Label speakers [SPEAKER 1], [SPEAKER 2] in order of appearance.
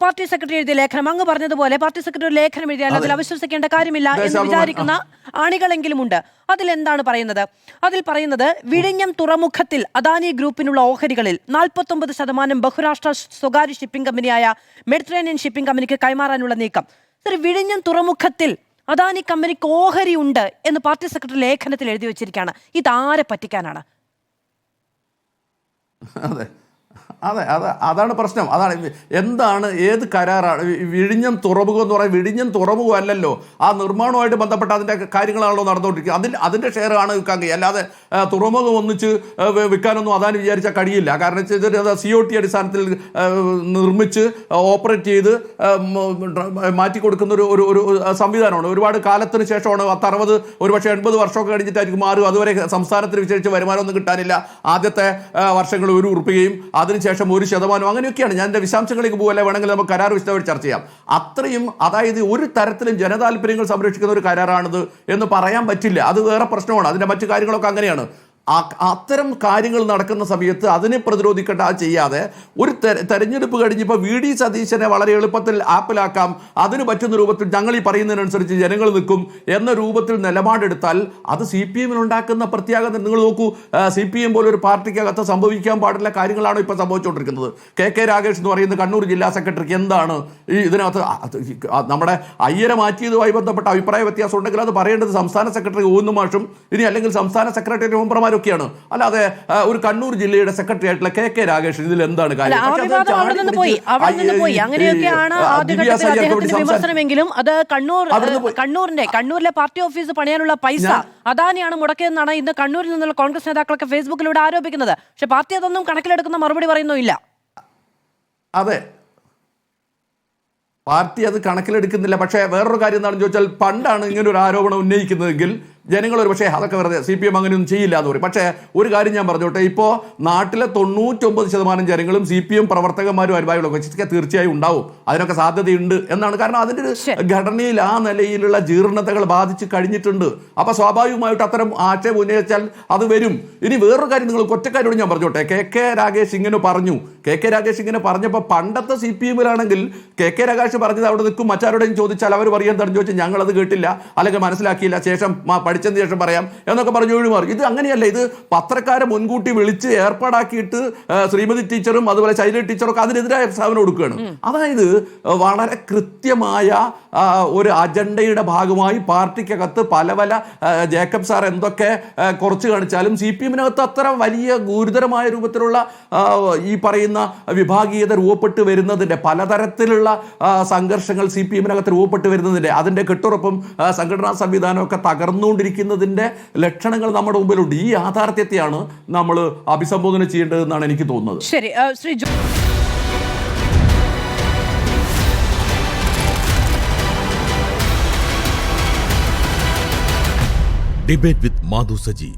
[SPEAKER 1] Party secretary എഴുതിയ ലേഖനം, അങ്ങ് പറഞ്ഞതുപോലെ പാർട്ടി സെക്രട്ടറി ലേഖനം എഴുതിയാൽ അതിൽ അവിശ്വസിക്കേണ്ട കാര്യമില്ല എന്ന് വിചാരിക്കുന്ന ആണികളെങ്കിലും ഉണ്ട്. അതിലെന്താണ് പറയുന്നത്? അതിൽ പറയുന്നത്, വിഴിഞ്ഞം തുറമുഖത്തിൽ അദാനി ഗ്രൂപ്പിനുള്ള ഓഹരികളിൽ 49% ബഹുരാഷ്ട്ര സ്വകാര്യ ഷിപ്പിംഗ് കമ്പനിയായ മെഡിറ്ററേനിയൻ ഷിപ്പിംഗ് കമ്പനിക്ക് കൈമാറാനുള്ള നീക്കം. വിഴിഞ്ഞം തുറമുഖത്തിൽ അദാനി കമ്പനിക്ക് ഓഹരി ഉണ്ട് എന്ന് പാർട്ടി സെക്രട്ടറി ലേഖനത്തിൽ എഴുതി വെച്ചിരിക്കുകയാണ്. ഇതാരെ പറ്റിക്കാനാണ്?
[SPEAKER 2] അതെ അതെ അതെ അതാണ് പ്രശ്നം. അതാണ് എന്താണ് ഏത് കരാറാണ് വിഴിഞ്ഞം തുറമുഖം എന്ന് പറയുന്നത്? വിഴിഞ്ഞം തുറമുഖം അല്ലല്ലോ, ആ നിർമ്മാണവുമായിട്ട് ബന്ധപ്പെട്ട അതിൻ്റെ കാര്യങ്ങളാണല്ലോ നടന്നുകൊണ്ടിരിക്കുന്നത്. അതിൻ്റെ ഷെയറാണ് വിൽക്കാൻ കഴിയുക. അല്ലാതെ തുറമുഖം ഒന്നിച്ച് വിൽക്കാനൊന്നും അദാനി വിചാരിച്ചാൽ കഴിയില്ല. കാരണം വെച്ചാൽ COT അടിസ്ഥാനത്തിൽ നിർമ്മിച്ച് ഓപ്പറേറ്റ് ചെയ്ത് മാറ്റി കൊടുക്കുന്ന ഒരു സംവിധാനമാണ്. ഒരുപാട് കാലത്തിന് ശേഷമാണ് 60 ഒരുപക്ഷെ 80 വർഷമൊക്കെ കഴിഞ്ഞിട്ടായിരിക്കും മാറും. അതുവരെ സംസ്ഥാനത്തിന് വിശേഷിച്ച് വരുമാനമൊന്നും കിട്ടാനില്ല. ആദ്യത്തെ വർഷങ്ങൾ 1 ഉറുപ്പികയും അതിനുശേഷം 1% അങ്ങനെയൊക്കെയാണ്. ഞാൻ എൻ്റെ വിശദാംശങ്ങളിലേക്ക് പോകല്ലേ, വേണമെങ്കിൽ നമുക്ക് കരാർ വിശദമായിട്ട് ചർച്ച ചെയ്യാം. അത്രയും, അതായത് ഒരു തരത്തിലും ജനതാല്പര്യങ്ങൾ സംരക്ഷിക്കുന്ന ഒരു കരാറാണിത് എന്ന് പറയാൻ പറ്റില്ല. അത് വേറെ പ്രശ്നമാണ്. അതിൻ്റെ മറ്റു കാര്യങ്ങളൊക്കെ അങ്ങനെയാണ്. അത്തരം കാര്യങ്ങൾ നടക്കുന്ന സമയത്ത് അതിനെ പ്രതിരോധിക്കട്ടെ ചെയ്യാതെ ഒരു തെരഞ്ഞെടുപ്പ് കഴിഞ്ഞപ്പോൾ VD സതീശനെ വളരെ എളുപ്പത്തിൽ ആപ്പിലാക്കാം, അതിന് പറ്റുന്ന രൂപത്തിൽ ഞങ്ങൾ ഈ പറയുന്നതിനനുസരിച്ച് ജനങ്ങൾ നിൽക്കും എന്ന രൂപത്തിൽ നിലപാടെടുത്താൽ അത് CPM ഉണ്ടാക്കുന്ന പ്രത്യാഘാതം. നിങ്ങൾ നോക്കൂ, CPM പോലെ ഒരു പാർട്ടിക്കകത്ത് സംഭവിക്കാൻ പാടില്ല കാര്യങ്ങളാണ് ഇപ്പോൾ സംഭവിച്ചുകൊണ്ടിരിക്കുന്നത്. KK രാഗേഷ് എന്ന് പറയുന്ന കണ്ണൂർ ജില്ലാ സെക്രട്ടറിക്ക് എന്താണ് ഈ ഇതിനകത്ത് നമ്മുടെ അയ്യരെ മാറ്റിയതുമായി ബന്ധപ്പെട്ട അഭിപ്രായ വ്യത്യാസം ഉണ്ടെങ്കിൽ അത് പറയേണ്ടത് സംസ്ഥാന സെക്രട്ടറി ഊന്നു മാഷും ഇനി അല്ലെങ്കിൽ സംസ്ഥാന സെക്രട്ടറി മെമ്പർമാരും ഒക്കെയാണ്. അല്ലാതെ ഒരു കണ്ണൂർ ജില്ലയുടെ സെക്രട്ടറി ആയിട്ടുള്ള KK രാഗേഷ് ഇതിൽ എന്താണ് കാര്യം?
[SPEAKER 1] വിമർശനമെങ്കിലും അത് കണ്ണൂരിലെ പാർട്ടി ഓഫീസ് പണിയാനുള്ള പൈസ അദാനിയാണ് മുടക്കിയതെന്നാണ് ഇന്ന് കണ്ണൂരിൽ നിന്നുള്ള കോൺഗ്രസ് നേതാക്കളൊക്കെ ഫേസ്ബുക്കിലൂടെ ആരോപിക്കുന്നത്. പക്ഷെ പാർട്ടി അതൊന്നും കണക്കിലെടുക്കുന്ന മറുപടി പറയുന്നില്ല.
[SPEAKER 2] അതെ, പാർട്ടി അത് കണക്കിലെടുക്കുന്നില്ല. പക്ഷേ വേറൊരു കാര്യം എന്താണെന്ന് ചോദിച്ചാൽ, പണ്ടാണ് ഇങ്ങനെ ഒരു ആരോപണം ഉന്നയിക്കുന്നതെങ്കിൽ ജനങ്ങൾ ഒരു പക്ഷേ അതൊക്കെ വെറുതെ CPM അങ്ങനെയൊന്നും ചെയ്യില്ല എന്ന് പറയും. പക്ഷേ ഒരു കാര്യം ഞാൻ പറഞ്ഞോട്ടെ, ഇപ്പോൾ നാട്ടിലെ 99% ജനങ്ങളും CPM പ്രവർത്തകന്മാരും അനുഭാവികളൊക്കെ തീർച്ചയായും ഉണ്ടാവും. അതിനൊക്കെ സാധ്യതയുണ്ട് എന്നാണ്. കാരണം അതിൻ്റെ ഒരു ഘടനയിൽ ആ നിലയിലുള്ള ജീർണതകൾ ബാധിച്ച് കഴിഞ്ഞിട്ടുണ്ട്. അപ്പോൾ സ്വാഭാവികമായിട്ട് അത്തരം ആക്ഷേപം ഉന്നയിച്ചാൽ അത് വരും. ഇനി വേറൊരു കാര്യം നിങ്ങൾ ഒറ്റക്കാരോട് ഞാൻ പറഞ്ഞോട്ടെ, KK രാഗേഷ് ഇങ്ങനെ പറഞ്ഞു. KK രാഗേഷ് ഇങ്ങനെ പറഞ്ഞപ്പോൾ പണ്ടത്തെ CPM-ലാണെങ്കിൽ KK രാഗേഷ് പറഞ്ഞത് അവിടെ നിൽക്കും, മറ്റാരോടെയും ചോദിച്ചാൽ അവർ പറയാൻ തടഞ്ഞു ചോദിച്ചാൽ ഞങ്ങളത് കേട്ടില്ല അല്ലെങ്കിൽ മനസ്സിലാക്കിയില്ല, ശേഷം പഠിച്ചതിന് ശേഷം പറയാം എന്നൊക്കെ പറഞ്ഞു ഒഴിമാറും. ഇത് അങ്ങനെയല്ല. ഇത് പത്രക്കാരെ മുൻകൂട്ടി വിളിച്ച് ഏർപ്പാടാക്കിയിട്ട് ശ്രീമതി ടീച്ചറും അതുപോലെ ശൈല ടീച്ചറൊക്കെ അതിനെതിരായ പ്രസ്താവന കൊടുക്കുകയാണ്. അതായത് വളരെ കൃത്യമായ ഒരു അജണ്ടയുടെ ഭാഗമായി പാർട്ടിക്കകത്ത് പല ജേക്കബ് സാർ എന്തൊക്കെ കുറച്ച് കാണിച്ചാലും CPM-നകത്ത് അത്ര വലിയ ഗുരുതരമായ രൂപത്തിലുള്ള ഈ പറയുന്ന വിഭാഗീയത രൂപപ്പെട്ട് വരുന്നതിൻ്റെ, പലതരത്തിലുള്ള സംഘർഷങ്ങൾ CPM-നകത്ത് രൂപപ്പെട്ട് വരുന്നതിൻ്റെ, അതിൻ്റെ കെട്ടുറപ്പും സംഘടനാ സംവിധാനമൊക്കെ തകർന്നുകൊണ്ടിരിക്കുന്നതിൻ്റെ ലക്ഷണങ്ങൾ നമ്മുടെ മുമ്പിലുണ്ട്. ഈ യാഥാർത്ഥ്യത്തെയാണ് നമ്മൾ അഭിസംബോധന ചെയ്യേണ്ടതെന്നാണ് എനിക്ക് തോന്നുന്നത്.
[SPEAKER 1] ശരി, ശ്രീ
[SPEAKER 3] ഡിബേറ്റ് വിത്ത് മാധു സജി.